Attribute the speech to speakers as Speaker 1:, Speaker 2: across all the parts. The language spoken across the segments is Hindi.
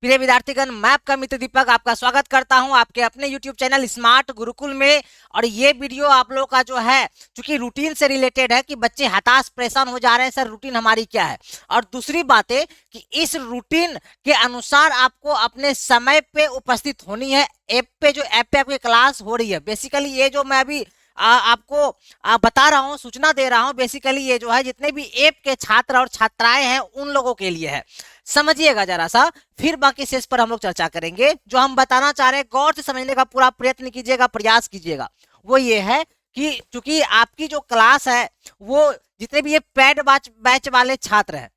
Speaker 1: प्रिय विद्यार्थीगण, मैं आपका मित्र दीपक आपका स्वागत करता हूं आपके अपने YouTube चैनल स्मार्ट गुरुकुल में। और ये वीडियो आप लोगों का जो है, चूंकि रूटीन से रिलेटेड है कि बच्चे हताश परेशान हो जा रहे हैं, सर रूटीन हमारी क्या है। और दूसरी बात है कि इस रूटीन के अनुसार आपको अपने समय पे उपस्थित होनी है। ऐप पे आपकी क्लास हो रही है, बेसिकली ये जो मैं अभी आपको बता रहा हूँ, सूचना दे रहा हूँ, बेसिकली ये जो है जितने भी ऐप के छात्र और छात्राएं हैं उन लोगों के लिए है। समझिएगा जरा सा, फिर बाकी शेष पर हम लोग चर्चा करेंगे। जो हम बताना चाह रहे हैं गौर से समझने का पूरा प्रयत्न कीजिएगा, प्रयास कीजिएगा। वो ये है कि चूंकि आपकी जो क्लास है वो जितने भी ये पेड बैच वाले छात्र हैं,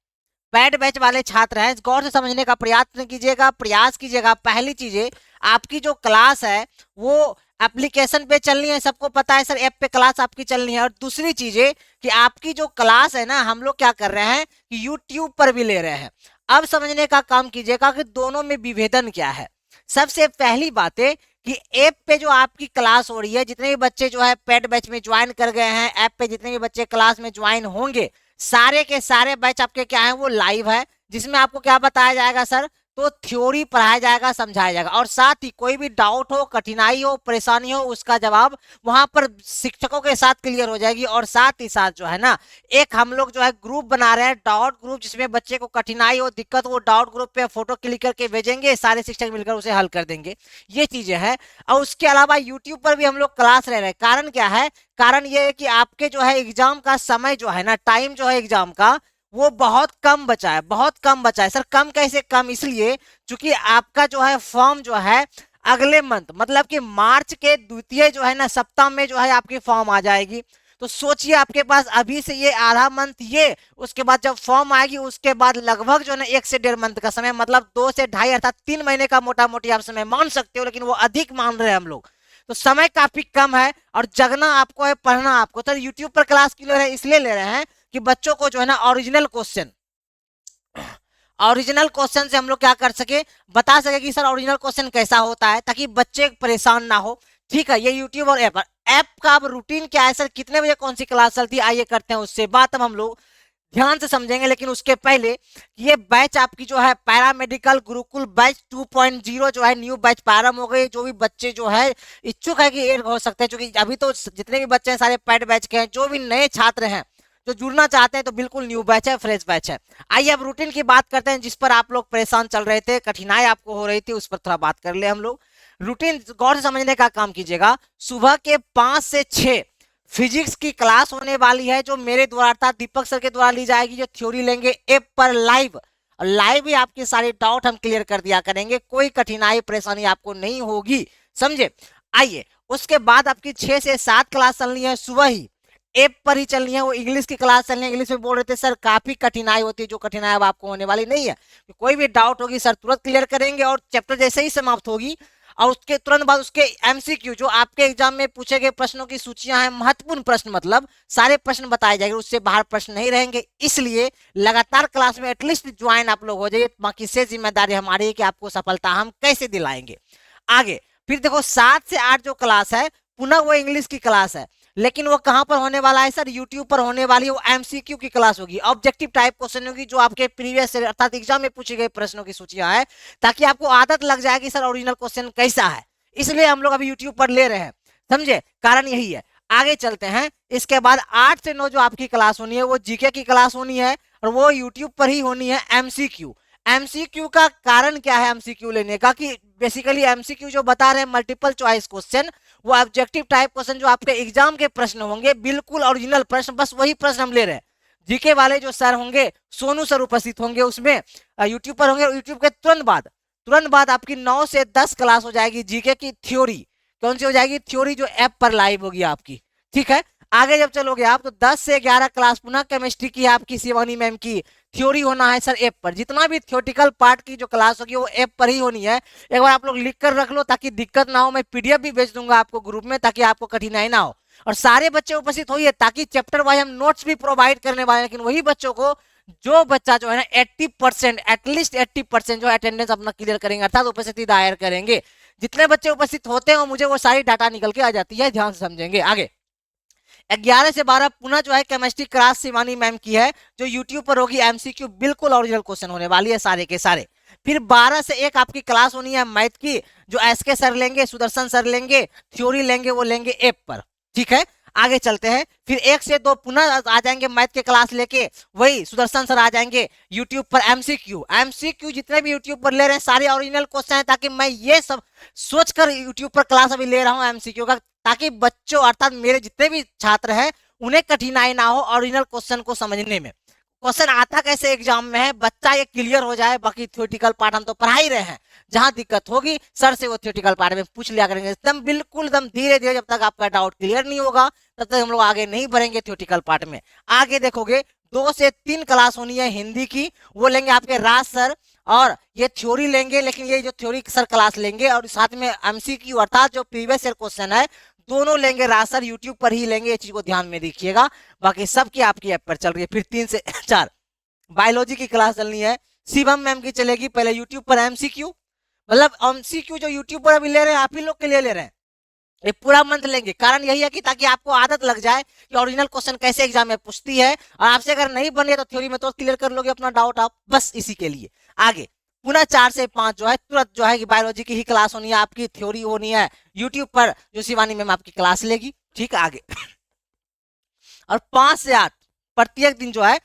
Speaker 1: पैड बैच वाले छात्र हैं, गौर से समझने का प्रयत्न कीजिएगा, प्रयास कीजिएगा। पहली चीजें, आपकी जो क्लास है वो एप्लीकेशन पे चलनी है, सबको पता है सर ऐप पे क्लास आपकी चलनी है। और दूसरी चीजें कि आपकी जो क्लास है ना, हम लोग क्या कर रहे हैं कि यूट्यूब पर भी ले रहे हैं। अब समझने का काम कीजिएगा कि दोनों में विभेदन क्या है। सबसे पहली बात है कि ऐप पे जो आपकी क्लास हो रही है, जितने भी बच्चे जो है पेड बैच में ज्वाइन कर गए हैं, ऐप पे जितने भी बच्चे क्लास में ज्वाइन होंगे, सारे के सारे बैच आपके क्या है, वो लाइव है। जिसमें आपको क्या बताया जाएगा सर, तो थ्योरी पढ़ाया जाएगा, समझाया जाएगा। और साथ ही कोई भी डाउट हो, कठिनाई हो, परेशानी हो, उसका जवाब वहां पर शिक्षकों के साथ क्लियर हो जाएगी। और साथ ही साथ जो है ना, एक हम लोग जो है ग्रुप बना रहे हैं, डाउट ग्रुप, जिसमें बच्चे को कठिनाई हो, दिक्कत हो, डाउट ग्रुप पे फोटो क्लिक करके भेजेंगे, सारे शिक्षक मिलकर उसे हल कर देंगे। ये चीजें हैं। और उसके अलावा यूट्यूब पर भी हम लोग क्लास ले रहे हैं। कारण क्या है, कारण ये है कि आपके जो है एग्जाम का समय जो है ना, टाइम जो है एग्जाम का, वो बहुत कम बचा है, बहुत कम बचा है। सर कम कैसे कम, इसलिए क्योंकि आपका जो है फॉर्म जो है अगले मंथ, मतलब कि मार्च के द्वितीय जो है ना सप्ताह में जो है आपकी फॉर्म आ जाएगी। तो सोचिए आपके पास अभी से ये आधा मंथ, ये उसके बाद जब फॉर्म आएगी उसके बाद लगभग जो है ना 1 से 1.5 मंथ का समय, मतलब 2 से ढाई अर्थात 3 महीने का मोटा मोटी आप समय मान सकते हो, लेकिन वो अधिक मान रहे हैं हम लोग। तो समय काफी कम है और जगना आपको है, पढ़ना आपको। तो यूट्यूब पर क्लास क्यों ले रहे हैं, इसलिए ले रहे हैं कि बच्चों को जो है ना ओरिजिनल क्वेश्चन से हम लोग क्या कर सके, बता सके कि सर ओरिजिनल क्वेश्चन कैसा होता है, ताकि बच्चे परेशान ना हो। ठीक है, ये यूट्यूब और ऐप का अब रूटीन क्या है सर, कितने बजे कौन सी क्लास चलती है, आइए करते हैं उससे बात। अब हम लोग ध्यान से समझेंगे, लेकिन उसके पहले ये बैच आपकी जो है पैरामेडिकल गुरुकुल बैच 2.0 जो है न्यू बैच प्रारंभ हो गई। जो भी बच्चे जो है इच्छुक है कि ये हो सकते हैं, क्योंकि अभी तो जितने भी बच्चे हैं सारे पैड बैच के हैं। जो भी नए छात्र हैं जो जुड़ना चाहते हैं तो बिल्कुल न्यू बैच है, फ्रेश बैच है। आइए अब रूटीन की बात करते हैं, जिस पर आप लोग परेशान चल रहे थे, कठिनाई आपको हो रही थी, उस पर थोड़ा बात कर ले हम लोग। रूटीन गौर से समझने का काम कीजिएगा। सुबह के 5 से 6 फिजिक्स की क्लास होने वाली है, जो मेरे द्वारा अर्थात दीपक सर के द्वारा ली जाएगी, जो थ्योरी लेंगे ऐप पर लाइव। और लाइव ही आपके सारे डाउट हम क्लियर कर दिया करेंगे, कोई कठिनाई परेशानी आपको नहीं होगी, समझे। आइए, उसके बाद आपकी 6 से 7 क्लास चलनी है, सुबह ही ऐप पर ही चलनी है। वो इंग्लिश की क्लास चलनी है। इंग्लिश में बोल रहे थे सर काफी कठिनाई होती है, जो कठिनाई अब आपको होने वाली नहीं है। कोई भी डाउट होगी सर तुरंत क्लियर करेंगे, और चैप्टर जैसे ही समाप्त होगी और उसके तुरंत बाद उसके एमसीक्यू, जो आपके एग्जाम में पूछे गए प्रश्नों की सूचियां हैं, महत्वपूर्ण प्रश्न, मतलब सारे प्रश्न बताए जाएंगे, उससे बाहर प्रश्न नहीं रहेंगे। इसलिए लगातार क्लास में एटलीस्ट ज्वाइन आप लोग हो जाइए। बाकी से जिम्मेदारी हमारी है कि आपको सफलता हम कैसे दिलाएंगे। आगे फिर देखो 7 से 8 जो क्लास है, पुनः वो इंग्लिश की क्लास है, लेकिन वो कहां पर होने वाला है सर, यूट्यूब पर होने वाली है। वो एमसीक्यू की क्लास होगी, ऑब्जेक्टिव टाइप क्वेश्चन होगी, जो आपके प्रीवियस अर्थात एग्जाम में पूछे गए प्रश्नों की सूचियां है, ताकि आपको आदत लग जाएगी सर ओरिजिनल क्वेश्चन कैसा है। इसलिए हम लोग अभी यूट्यूब पर ले रहे हैं, समझे, कारण यही है। आगे चलते हैं। इसके बाद 8 से 9 जो आपकी क्लास होनी है वो जीके की क्लास होनी है, और वो यूट्यूब पर ही होनी है। एमसीक्यू, एमसीक्यू का कारण क्या है एमसीक्यू लेने का, कि बेसिकली एमसीक्यू जो बता रहे हैं मल्टीपल चॉइस क्वेश्चन, वो ऑब्जेक्टिव टाइप क्वेश्चन जो आपके एग्जाम के प्रश्न होंगे, बिल्कुल ओरिजिनल प्रश्न, बस वही प्रश्न हम ले रहे हैं। जीके वाले जो सर होंगे, सोनू सर उपस्थित होंगे उसमें, यूट्यूब पर होंगे। यूट्यूब के तुरंत बाद आपकी 9 से 10 क्लास हो जाएगी जीके की थ्योरी। कौन सी हो जाएगी, थ्योरी, जो ऐप पर लाइव होगी आपकी। ठीक है, आगे जब चलोगे आप तो 10 से 11 क्लास पुनः केमिस्ट्री की आपकी शिवानी मैम की थ्योरी होना है सर ऐप पर। जितना भी थ्योरेटिकल पार्ट की जो क्लास होगी वो ऐप पर ही होनी है। एक बार आप लोग लिख कर रख लो ताकि दिक्कत ना हो। मैं पीडीएफ भी भेज दूंगा आपको ग्रुप में, ताकि आपको कठिनाई ना हो। और सारे बच्चे उपस्थित होइए, ताकि चैप्टर वाइज हम नोट्स भी प्रोवाइड करने वाले हैं, लेकिन वही बच्चों को जो बच्चा जो है ना 80%, एटलीस्ट 80% जो अटेंडेंस अपना क्लियर करेंगे, अर्थात उपस्थिति दायर करेंगे। जितने बच्चे उपस्थित होते हैं मुझे वो सारी डाटा निकल के आ जाती है, ध्यान से समझेंगे। आगे 11 से 12 पुनः जो है केमिस्ट्री क्लास शिवानी मैम की है, जो यूट्यूब पर होगी। एमसीक्यू बिल्कुल ओरिजिनल क्वेश्चन होने वाली है सारे के सारे। फिर 12 से 1 आपकी क्लास होनी है मैथ की, जो एसके सर लेंगे, सुदर्शन सर लेंगे, थ्योरी लेंगे, वो लेंगे ऐप पर। ठीक है, आगे चलते हैं। फिर 1 से 2 पुनः आ जाएंगे मैथ के क्लास लेके, वही सुदर्शन सर आ जाएंगे यूट्यूब पर। एमसीक्यू एमसीक्यू जितने भी यूट्यूब पर ले रहे हैं सारे ओरिजिनल क्वेश्चन है, ताकि मैं ये सब सोचकर यूट्यूब पर क्लास अभी ले रहा हूँ एमसीक्यू का, ताकि बच्चों अर्थात मेरे जितने भी छात्र हैं उन्हें कठिनाई ना हो ओरिजिनल क्वेश्चन को समझने में। क्वेश्चन आता कैसे एग्जाम में है, बच्चा ये क्लियर हो जाए, बाकी थ्योरेटिकल पार्ट हम तो पढ़ा ही रहे हैं, जहां दिक्कत होगी सर से वो थ्योरेटिकल पार्ट में पूछ लिया करेंगे, एकदम बिल्कुल एकदम धीरे धीरे, जब तक आपका डाउट क्लियर नहीं होगा तब तक हम लोग आगे नहीं बढ़ेंगे थ्योरेटिकल पार्ट में। आगे देखोगे 2 से 3 क्लास होनी है हिंदी की, वो लेंगे आपके राज सर, और ये थ्योरी लेंगे, लेकिन ये जो थ्योरी सर क्लास लेंगे, और साथ में एमसीक्यू अर्थात जो प्रीवियस ईयर क्वेश्चन है दोनों लेंगे राज सर, यूट्यूब पर ही लेंगे, ये चीज को ध्यान में रखिएगा। बाकी सबकी आपकी ऐप पर चल रही है। फिर 3 से 4 बायोलॉजी की क्लास चलनी है, शिवम मैम की चलेगी पहले यूट्यूब पर एमसीक्यू, मतलब एमसीक्यू जो यूट्यूब पर अभी ले रहे हैं आप ही लोग के लिए ले रहे हैं, ये पूरा मंथ लेंगे। कारण यही है कि ताकि आपको आदत लग जाए कि ओरिजिनल क्वेश्चन कैसे एग्जाम में पूछती है, और आपसे अगर नहीं बने तो थ्योरी में तो क्लियर कर लोगे अपना डाउट आप, बस इसी के लिए। आगे पुनः 4 से 5 जो है तुरंत जो है कि बायोलॉजी की ही क्लास होनी है, आपकी थ्योरी होनी है यूट्यूब पर, जो शिवानी मैम आपकी क्लास लेगी। ठीक है, आगे और 5 से 8 प्रत्येक दिन जो है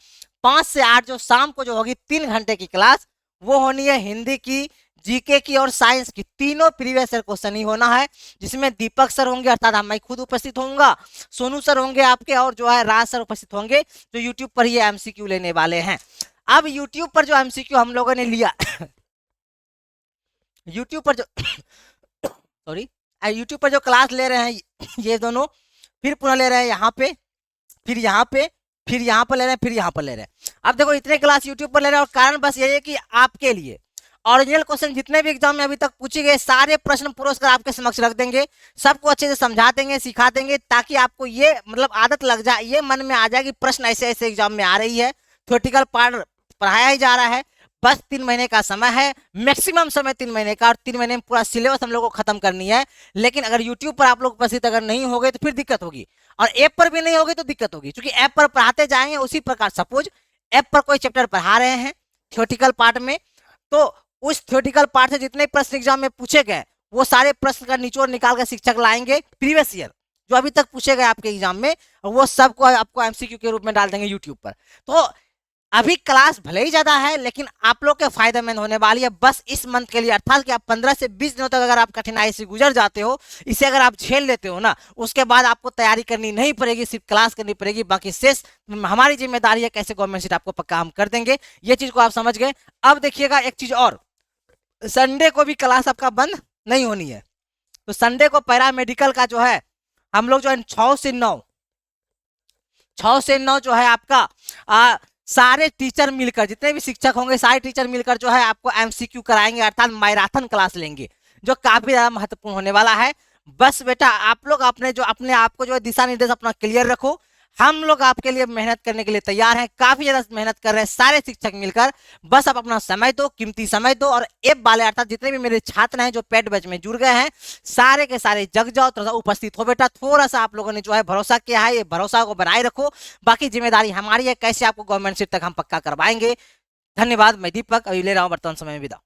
Speaker 1: 5 से 8 जो शाम को जो होगी 3 घंटे की क्लास, वो होनी है हिंदी की, जीके की और साइंस की, तीनों प्रीवियस ईयर क्वेश्चन ही होना है, जिसमें दीपक सर होंगे अर्थात मैं खुद उपस्थित होऊंगा, सोनू सर होंगे आपके, और जो है राज सर उपस्थित होंगे, जो यूट्यूब पर ही एमसीक्यू लेने वाले हैं। अब यूट्यूब पर जो एमसीक्यू हम लोगों ने लिया यूट्यूब पर जो सॉरी यूट्यूब पर जो क्लास ले रहे हैं ये दोनों, फिर पुनः ले रहे हैं यहाँ पे, फिर यहाँ पे, फिर यहाँ पर ले रहे हैं, फिर यहाँ पर ले रहे हैं। अब देखो इतने क्लास यूट्यूब पर ले रहे हैं, और कारण बस यही है कि आपके लिए ओरिजिनल क्वेश्चन जितने भी एग्जाम में अभी तक पूछे गए सारे प्रश्न पुरस्कार आपके समक्ष रख देंगे, सबको अच्छे से समझा देंगे, सिखा देंगे, ताकि आपको ये मतलब आदत लग जाए, ये मन में आ जाए कि प्रश्न ऐसे ऐसे एग्जाम में आ रही है, थ्योरेटिकल पार्ट पढ़ाया ही जा रहा है। बस 3 महीने का समय है, मैक्सिमम समय 3 महीने का, और 3 महीने में पूरा सिलेबस हम लोग को खत्म करनी है। लेकिन अगर यूट्यूब पर आप लोग उपस्थित अगर नहीं हो गए तो फिर दिक्कत होगी, और ऐप पर भी नहीं होगी तो दिक्कत होगी, क्योंकि ऐप पर पढ़ाते जाएंगे उसी प्रकार। सपोज ऐप पर कोई चैप्टर पढ़ा रहे हैं थ्योरेटिकल पार्ट में, तो उस थ्योरेटिकल पार्ट से जितने प्रश्न एग्जाम में पूछे गए वो सारे प्रश्न का निचोड़ निकाल कर शिक्षक लाएंगे प्रीवियस ईयर जो अभी तक पूछे गए आपके एग्जाम में, वो सबको आपको एमसीक्यू के रूप में डाल देंगे यूट्यूब पर। तो अभी क्लास भले ही ज्यादा है, लेकिन आप लोग के फायदेमंद होने वाली है बस इस मंथ के लिए, अर्थात कि आप 15 से 20 दिनों तक अगर आप कठिनाई से गुजर जाते हो, इसे अगर आप झेल लेते हो ना, उसके बाद आपको तैयारी करनी नहीं पड़ेगी, सिर्फ क्लास करनी पड़ेगी, बाकी शेष हमारी जिम्मेदारी है कैसे गवर्नमेंट सीट आपको पक्का हम कर देंगे। ये चीज को आप समझ गए। अब देखिएगा एक चीज और, संडे को भी क्लास आपका बंद नहीं होनी है। तो संडे को पैरामेडिकल का जो है हम लोग जो है 6 से 9 जो है आपका सारे टीचर मिलकर, जितने भी शिक्षक होंगे सारे टीचर मिलकर जो है आपको एमसीक्यू कराएंगे, अर्थात मैराथन क्लास लेंगे, जो काफी ज्यादा महत्वपूर्ण होने वाला है। बस बेटा आप लोग अपने आप को जो है दिशा निर्देश अपना क्लियर रखो, हम लोग आपके लिए मेहनत करने के लिए तैयार हैं, काफी ज्यादा मेहनत कर रहे हैं सारे शिक्षक मिलकर। बस आप अपना समय दो, कीमती समय दो, और ऐप वाले अर्थात जितने भी मेरे छात्र हैं जो पेड बैच में जुड़ गए हैं सारे के सारे जग जाओ, थोड़ा सा उपस्थित हो बेटा। थोड़ा सा आप लोगों ने जो है भरोसा किया है, ये भरोसा को बनाए रखो, बाकी जिम्मेदारी हमारी है कैसे आपको गवर्नमेंट सीट तक हम पक्का करवाएंगे। धन्यवाद। मैं दीपक अभी ले रहा हूँ वर्तमान समय में विदा।